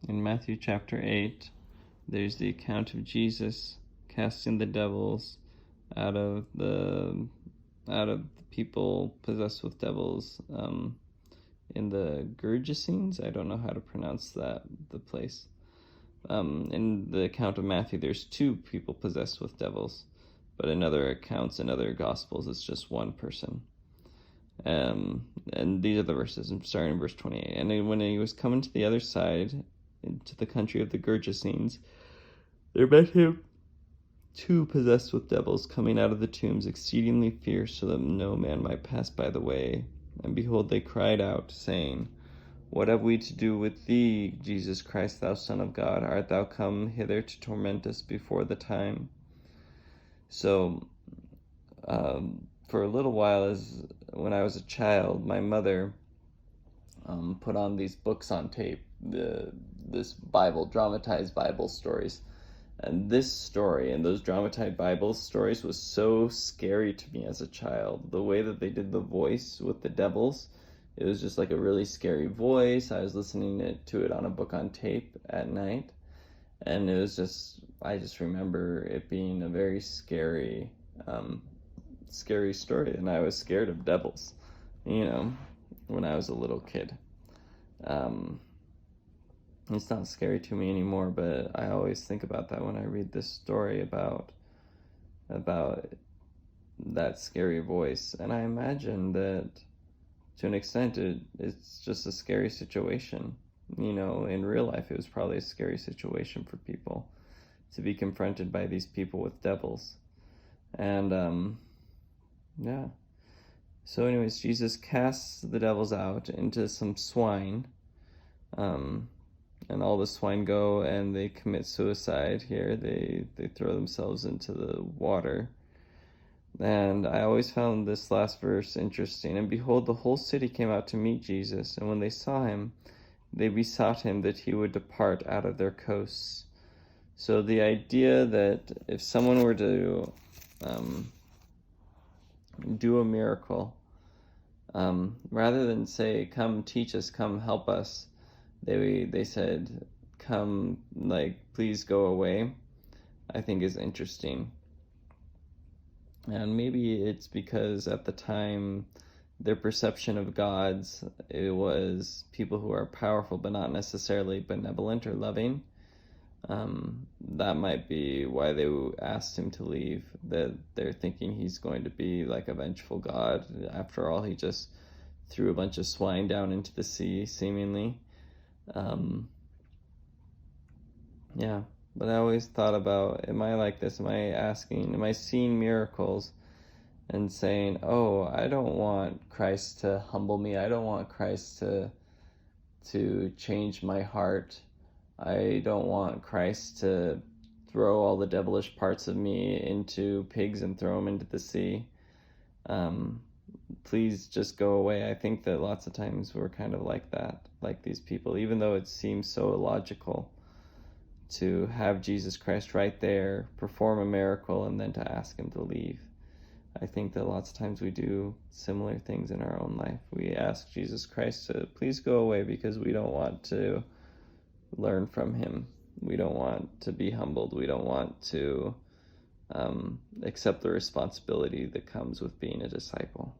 In Matthew chapter 8, there's the account of Jesus casting the devils out of the people possessed with devils in the Gergesenes. I don't know how to pronounce the place. In the account of Matthew, there's two people possessed with devils, but in other accounts, in other gospels, it's just one person. And these are the verses. I'm starting in verse 28. And when he was coming to the other side, into the country of the Gergesenes, there met him two possessed with devils coming out of the tombs, exceedingly fierce, so that no man might pass by the way. And behold, they cried out, saying, What have we to do with thee, Jesus Christ, thou Son of God? Art thou come hither to torment us before the time? So, for a little while, when I was a child, my mother put on these books on tape, this dramatized Bible stories. And this story and those dramatized Bible stories was so scary to me as a child. The way that they did the voice with the devils, it was just like a really scary voice. I was listening to it on a book on tape at night. And it was I just remember it being a very scary story. And I was scared of devils, when I was a little kid. It's not scary to me anymore, but I always think about that when I read this story about that scary voice. And I imagine that to an extent it's just a scary situation. In real life it was probably a scary situation for people to be confronted by these people with devils. And yeah. So anyways, Jesus casts the devils out into some swine. And all the swine go and they commit suicide here. They throw themselves into the water. And I always found this last verse interesting. And behold, the whole city came out to meet Jesus. And when they saw him, they besought him that he would depart out of their coasts. So the idea that if someone were to do a miracle, rather than say, come teach us, come help us, they said, come, please go away, I think is interesting. And maybe it's because at the time their perception of gods, it was people who are powerful but not necessarily benevolent or loving. That might be why they asked him to leave, that they're thinking he's going to be like a vengeful god. After all, he just threw a bunch of swine down into the sea, seemingly. Yeah, but I always thought about, am I like this? Am I seeing miracles and saying, oh, I don't want Christ to humble me. I don't want Christ to change my heart. I don't want Christ to throw all the devilish parts of me into pigs and throw them into the sea. Please just go away. I think that lots of times we're kind of like that, like these people, even though it seems so illogical to have Jesus Christ right there, perform a miracle, and then to ask him to leave. I think that lots of times we do similar things in our own life. We ask Jesus Christ to please go away because we don't want to learn from him. We don't want to be humbled. We don't want to accept the responsibility that comes with being a disciple.